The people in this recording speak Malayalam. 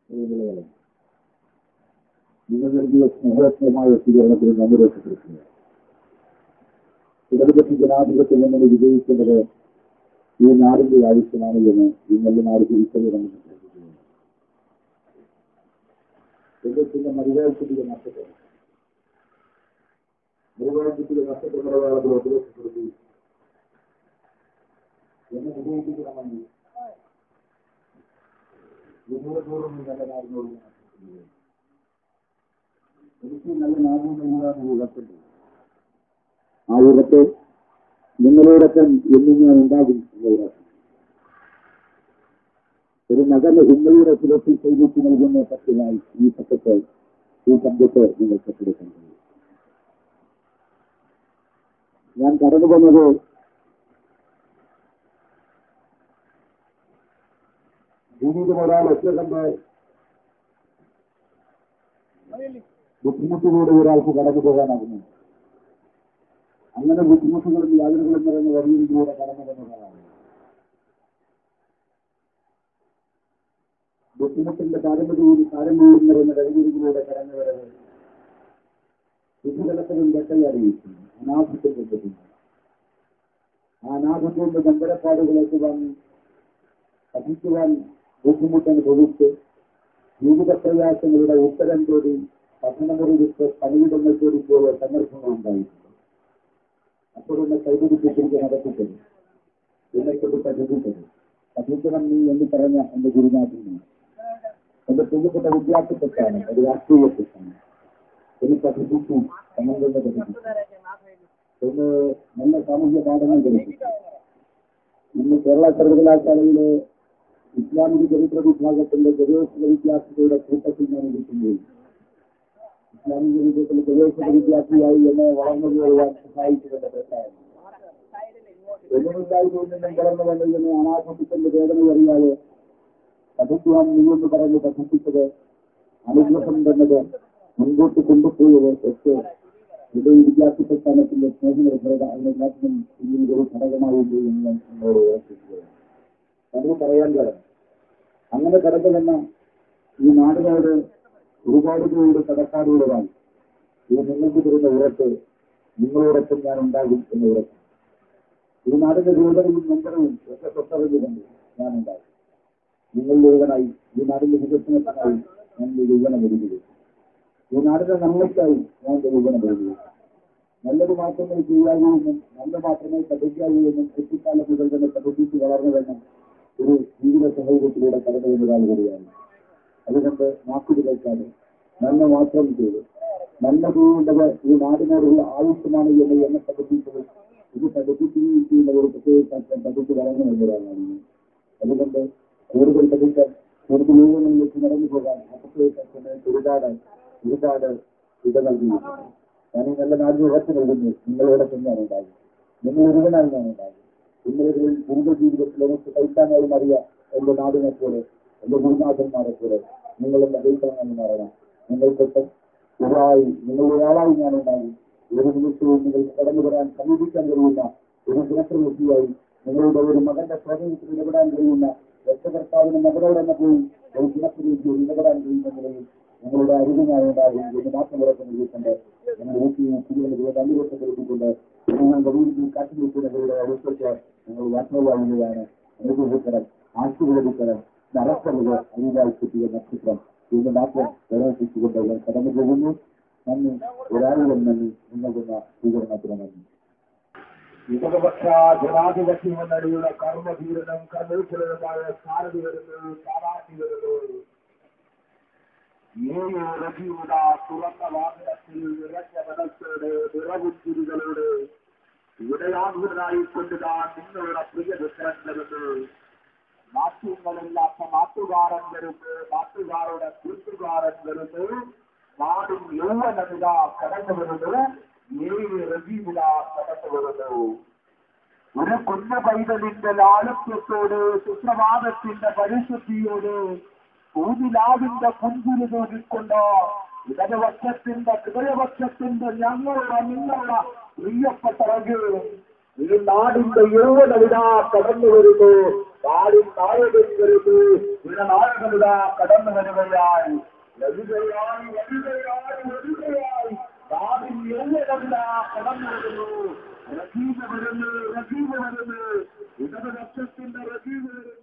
നിങ്ങൾ നൽകിയ സ്നേഹോത്മകമായ സ്വീകരണത്തിന് നന്ദി രേഖപ്പെടുത്തുക. ഇടതുപക്ഷ ജനാധിപത്യം എന്നത് വിജയിക്കേണ്ടത് ഈ നാടിന്റെ ആവശ്യമാണ് എന്ന് ഈ നല്ല നാട് തിരിച്ചറിയണമെന്ന് ശ്രദ്ധിക്കുന്നു. എന്റെ മരുവാഴ്ചത്തിലെ നഷ്ടപ്പെടും നഷ്ടപ്പെടുന്നവരാളെ ഉപദേശപ്പെടുത്തി എന്നെ വിജയിപ്പിക്കണമെന്ന് വിജയപൂർവ്വം നല്ല നാടിനോട് എനിക്ക് നല്ല നാടിന് നൽകാൻ യുഗത്തുണ്ട്. ആ യുഗത്തെ നിങ്ങളോടൊപ്പം എന്നും ഞാൻ ഉണ്ടാകും എന്ന ഉറപ്പ്. ഒരു മകന് ഉമ്മയുടെ സുരക്ഷ ചെയ്തിട്ട് നൽകുന്ന സത്യമായി ഈ സത്യത്തെ ഈ ശബ്ദത്തെ നിങ്ങൾ കെട്ടിടക്കാൻ കഴിയും. ഞാൻ കടന്നു വന്നത് ജീവിതം ഒരാൾ ഒറ്റ കണ്ട് ബുദ്ധിമുട്ടിലൂടെ ഒരാൾക്ക് കടന്നു പോകാനാകുന്നു. അങ്ങനെ ബുദ്ധിമുട്ടുകളും യാതനകളും നിറഞ്ഞ വഴിയിലൂടെ കടന്നു വന്നതാണ്. ബുദ്ധിമുട്ടിന്റെ കാരമ്പൂരിൽ നിറഞ്ഞ വഴിയിലൂടെ കടന്നു വരവ് വിധിതലത്തിലും വെട്ടയെ അറിയിക്കുന്നു. അനാഥത്വം കൊണ്ടിരുന്നു. ആ അനാഥത്വന്റെ നമ്പരപ്പാടുകളേക്ക് വാങ്ങി പഠിക്കുവാൻ ബുദ്ധിമുട്ടനുഭവിച്ച് ജീവിത പ്രയാസങ്ങളുടെ ഉത്തരം തേടി പഠനമുറി വിട്ട് പണിയിടങ്ങൾ തേടിപ്പോയ സന്ദർഭങ്ങളുണ്ടായിരുന്നു. അപ്പോഴൊന്ന് കൈപിടിപ്പിച്ചിരിക്കാൻ നടത്തിത്തരും. എന്നെ കൊണ്ട് പഠിപ്പിച്ചത് പഠിക്കണം നീ എന്ന് പറഞ്ഞ എന്റെ ഗുരുനാഥിനെ എന്റെ പ്രിയപ്പെട്ട വിദ്യാർത്ഥിത്വത്താണ്, ഒരു രാഷ്ട്രീയത്വത്താണ്. എനിക്ക് പഠിപ്പിച്ചു, സംബന്ധത്തെ പഠിപ്പിച്ചു, ഒന്ന് നല്ല സാമൂഹ്യ പാഠങ്ങൾ പഠിപ്പിച്ചു. ഇന്ന് കേരള സർവകലാശാലയിലെ ഇസ്ലാമിക ചരിത്ര വിഭാഗത്തിന്റെ ഗവേഷക വിദ്യാർത്ഥികളുടെ കൂട്ടത്തിൽ ഞാൻ ഇരിക്കുകയും ഇസ്ലാമിക ചരിത്രത്തിൽ ഗവേഷക വിദ്യാർത്ഥിയായി എന്നെ വളർന്നു പോകാൻ സഹായിച്ചതിന്റെ പ്രശ്നമാണ്. എന്നുണ്ടായിരുന്നെന്നും വളർന്നു വന്നതിന് അനാഥത്തിന്റെ വേദന അറിയാതെ പഠിക്കുവാൻ നീയെന്ന് പറഞ്ഞ് പഠിപ്പിച്ചത്, അനുഗ്രഹം തന്നത്, മുൻപോട്ട് കൊണ്ടുപോയത് ഒക്കെ ഇത് വിദ്യാർത്ഥി പ്രസ്ഥാനത്തിന്റെ സ്നേഹനിർഭരത അതിനെല്ലാത്തിനും പിന്നീട് ഒരു ഘടകമാവുകയും എന്ന് എന്നോട് ഓർപ്പിക്കുകയാണ്. അത് പറയാൻ കാരണം അങ്ങനെ കടന്നു വന്ന ഈ നാടിനോട് ഒരുപാട് പേരുടെ കടക്കാടുള്ളതാണ്. ഈ നിങ്ങൾക്ക് തരുന്ന ഉറപ്പ് നിങ്ങളോടൊപ്പം ഞാൻ ഉണ്ടാകും എന്ന ഉറപ്പ്. ഈ നാടിന്റെ രൂപതയും നമ്പരവും ഒക്കെ തൊട്ടറിഞ്ഞുകൊണ്ട് ഞാൻ ഉണ്ടാകും. നിങ്ങൾ മുഴുവനായി ഈ നാടിന്റെ വികസനത്തിനായി ഞാൻ രൂപണം ഒരുങ്ങുകയും ഈ നാടിന്റെ നന്മയ്ക്കായി ഞാൻ രൂപണം ഒരുങ്ങുകയും നല്ലത് മാത്രമേ ചെയ്യാവൂ എന്നും നല്ല മാത്രമേ പഠിക്കാവൂ എന്നും കുട്ടിക്കാലം മുതൽ തന്നെ പഠിപ്പിച്ച് വളർന്നു വേണം ഒരു ജീവിത സാഹചര്യത്തിലൂടെ കടന്നു വരുന്നതാണ് കൂടിയാണ്. അതുകൊണ്ട് നാക്കുകൾ കേൾക്കാതെ നന്മ മാത്രം ചെയ്ത് നന്മ ചെയ്യേണ്ടത് ഈ നാടിനോടുള്ള ആവശ്യമാണ് എന്ന് എന്നെ പഠിപ്പിച്ചത് ഇത് പഠിപ്പിക്കുകയും ചെയ്യുന്ന ഒരു പ്രത്യേക പഠിച്ച് വളർന്നു വരുന്നതാണ്. അതുകൊണ്ട് കൂടുതൽ പഠിക്കാൻ കൂടുതൽ യോഗങ്ങളിലേക്ക് നടന്നു പോകാൻ അപ്പത്തേക്ക് ഒരുപാട് ഇട നൽകിയിട്ടുണ്ട്. ഞാൻ ഈ നല്ല നാടിന് ഉറച്ചു നൽകുന്നു. നിങ്ങളോടൊപ്പം ഞാൻ ഉണ്ടാകും. നിങ്ങൾ ഒരുവനായി ഞാൻ ഉണ്ടാകും. നിങ്ങളുടെ കുടുംബ ജീവിതത്തിൽ എനിക്ക് കഴിക്കാനായി അറിയാം. എന്റെ നാടിനെ പോലെ എന്റെ ഗുരുനാഥന്മാരെ പോലെ നിങ്ങളെന്റെ കഴിക്കാനായി മാറണം. നിങ്ങൾക്കൊക്കെ നിങ്ങളൊരാളായി ഞാൻ ഉണ്ടാകും. ഒരു നിമിഷവും നിങ്ങൾ കടന്നു വരാൻ സമീപിക്കാൻ കഴിയുന്ന ഒരു ജനപ്രതിനിധിയായി നിങ്ങളുടെ ഒരു മകന്റെ സ്വാധീനത്തിൽ ഇടപെടാൻ കഴിയുന്ന രക്ഷകർത്താവിന് മകളോടെന്നെ പോയി ഒരു ജനപ്രതിനിധിയിൽ ഇടപെടാൻ കഴിയുന്ന നിലയിൽ നിങ്ങളുടെ അറിവിനായി ഉണ്ടാകും എന്ന് മാത്രം ഉറപ്പ് നൽകിയിട്ടുണ്ട്. നിങ്ങൾ കുട്ടികളുടെ അന്വേഷണപ്പെടുത്തിക്കൊണ്ട് നിങ്ങളുടെ വീട്ടിൽ കാട്ടിനിൽക്കുന്നവരുടെ അവസ്ഥയ്ക്ക് നിങ്ങൾ യാത്രയാവുകയാണ്. അനുഭവിക്കണം, ആശീർവദിക്കണം, നടക്കുന്നത് അനിതായി കിട്ടിയ നക്ഷത്രം ഇതിന്റെ മാത്രം പ്രവർത്തിച്ചുകൊണ്ട് ഞാൻ കടന്നു പോകുന്നു. നന്ദി. ഒരാളും നന്ദി. നിങ്ങൾക്കുന്ന സ്വീകരണത്തിന് നന്ദി. ഇടതുപക്ഷ ജനാധിപത്യം എന്നടിയുടെ കർമ്മധീരനും കർമ്മോജ്വലനുമായ സാരഥി വരുന്നു, സ്ഥാനാർത്ഥി വരുന്നു. തുറന്ന വാഹനത്തിൽ നിറഞ്ഞ മനസ്സോടെ നിറവുചിരികളോട് ഇവിടെയാകുന്നതായിക്കൊണ്ടുതാൻ നിങ്ങളുടെ പ്രിയ ദുഃഖം വരുന്നു. നാട്യങ്ങളില്ലാത്ത നാട്ടുകാരൻ വരുന്നു, നാട്ടുകാരുടെ കൂട്ടുകാരൻ വരുന്നു. നാടും യൗവനമിത കടന്നു വരുന്നു, റജീവില കടന്നു വരുന്നു. ഒരു കുഞ്ഞ പൈതലിന്റെ ലാളിത്യത്തോട് സുപ്രഭാതത്തിന്റെ പരിശുദ്ധിയോട് പൂതിലാവിന്റെ പുഞ്ചിരി നോക്കിക്കൊണ്ട് ഇടതുപക്ഷത്തിന്റെ ഹൃദയപക്ഷത്തിന്റെ ഞങ്ങളുടെ നിങ്ങളുടെ പ്രിയപ്പെട്ടവർക്ക് ഈ നാടിന്റെ യൗവനവിതാ കടന്നു വരുന്നു. നാടിൻ നായകൻ വരുന്നു. ഇവിടെ നായകനിതാ കടന്നു വരുകയായി. വരികയായി വരികയായി വരികയായി നാടിൻ യൗവനവിതാ കടന്നു വരുന്നു. റഹീമ വരുന്നു, റഹീമ വരുന്നു. ഇടതുപക്ഷത്തിന്റെ റഹീമ വരുന്നു.